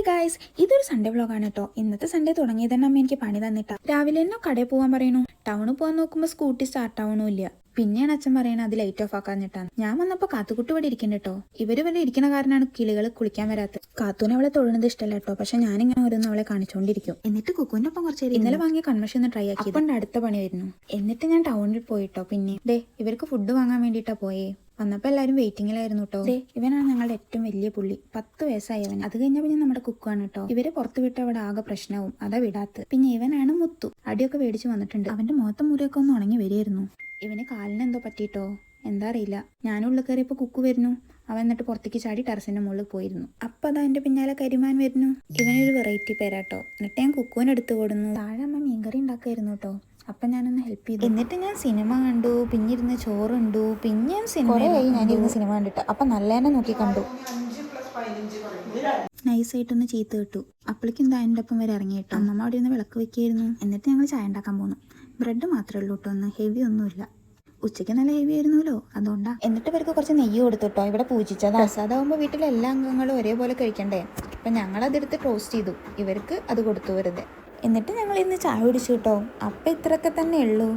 Guys, ഇതൊരു Sunday വ്ളോഗാണ് കേട്ടോ. ഇന്നത്തെ സൺഡേ തുടങ്ങിയത് തന്നെ അമ്മ എനിക്ക് പണി തന്നിട്ടാ. രാവിലെ തന്നെ കടയിൽ പോകാൻ പറയണു. ടൗണിൽ പോകാൻ നോക്കുമ്പോൾ സ്കൂട്ടി സ്റ്റാർട്ട് ആവണമില്ല. പിന്നെയാണ് അച്ഛൻ പറയണത് അത് ലൈറ്റ് ഓഫ് ആക്കാന്നിട്ടാണ്. ഞാൻ വന്നപ്പോൾ കാത്തുകുട്ടി ഇവിടെ ഇരിക്കണ്ട കേട്ടോ. ഇവര് വല്ല ഇരിക്കുന്ന കാരണമാണ് കിളികൾ കുളിക്കാൻ വരാത്തത്. കാത്തൂനെ അവളെ തൊഴുന്നത് ഇഷ്ടമല്ല കേട്ടോ. പക്ഷെ ഞാനിങ്ങനെ ഓരോന്ന് അവളെ കാണിച്ചോണ്ടിരിക്കും. എന്നിട്ട് കുക്കുവിന്റെ ഒപ്പം കുറച്ച് ഇന്നലെ വാങ്ങിയ കൺവെൻഷൻ ഒന്ന് ട്രൈ ആക്കി. അപ്പം അടുത്ത പണി വരുന്നു. എന്നിട്ട് ഞാൻ ടൗണിൽ പോയിട്ടോ. പിന്നെ ഇവർക്ക് ഫുഡ് വാങ്ങാൻ വേണ്ടിയിട്ടാ പോയേ. വന്നപ്പോൾ എല്ലാവരും വെയിറ്റിംഗിലായിരുന്നു കേട്ടോ. ഇവനാണ് ഞങ്ങളുടെ ഏറ്റവും വലിയ പുള്ളി. 10 വയസ്സായി അവൻ. അത് കഴിഞ്ഞാൽ പിന്നെ നമ്മുടെ കുക്കാണ് കേട്ടോ. ഇവരെ പുറത്തു വിട്ട അവിടെ ആകെ പ്രശ്നവും. അതാ വിടാത്ത്. പിന്നെ ഇവനാണ് മുത്തു. അടിയൊക്കെ മേടിച്ചു വന്നിട്ടുണ്ട്. അവന്റെ മുഖത്തെ മുറിയൊക്കെ ഒന്ന് ഉണങ്ങി വരികയായിരുന്നു. ഇവന് കാലിന് എന്തോ പറ്റിയിട്ടോ, എന്താ അറിയില്ല. ഞാനുള്ളിൽ കയറിയപ്പോ കുക്കു വരുന്നു. അവൻ എന്നിട്ട് പുറത്തേക്ക് ചാടി ടെറസിന്റെ മുകളിൽ പോയിരുന്നു. അപ്പൊ അതാ എന്റെ പിന്നാലെ കരിമാൻ വരുന്നു. ഇവനൊരു വെറൈറ്റി പേരാട്ടോ. എന്നിട്ട് ഞാൻ കുക്കുവിന് എടുത്തു കൊടുന്നു. താഴെ അമ്മ മീൻകറി ഉണ്ടാക്കായിരുന്നു കേട്ടോ. അപ്പൊ ഞാനൊന്ന് ഹെൽപ്പ് ചെയ്തു. എന്നിട്ട് ഞാൻ സിനിമ കണ്ടു. പിന്നെ ഇരുന്ന് ചോറുണ്ടു. പിന്നെ ഞാനിരുന്ന് സിനിമ കണ്ടിട്ട് അപ്പൊ നല്ല തന്നെ നോക്കി കണ്ടു. നൈസായിട്ടൊന്ന് ചീത്ത കിട്ടു. അപ്പോഴേക്കും എൻ്റെ ഒപ്പം വരെ ഇറങ്ങിയിട്ടു. അമ്മമ്മ അവിടെ നിന്ന് വിളക്ക് വെക്കായിരുന്നു. എന്നിട്ട് ഞങ്ങൾ ചായ ഉണ്ടാക്കാൻ പോന്നു. ബ്രെഡ് മാത്രമേ ഉള്ളൂ കേട്ടോ. ഒന്ന് ഹെവി ഒന്നുമില്ല. ഉച്ചയ്ക്ക് നല്ല ഹെവി ആയിരുന്നല്ലോ, അതുകൊണ്ടാ. എന്നിട്ട് ഇവർക്ക് കുറച്ച് നെയ്യ് കൊടുത്തിട്ടോ. ഇവിടെ പൂജിച്ചതാ. പ്രസാദമാകുമ്പോൾ വീട്ടിലെ എല്ലാ അംഗങ്ങളും ഒരേപോലെ കഴിക്കണ്ടേ. അപ്പം ഞങ്ങളതെടുത്ത് ടോസ്റ്റ് ചെയ്തു. ഇവർക്ക് അത് കൊടുത്തു വെറുതെ. എന്നിട്ട് ഞങ്ങൾ ഇന്ന് ചായ കുടിച്ചു കേട്ടോ. അപ്പം ഇത്രയൊക്കെ തന്നെ ഉള്ളൂ.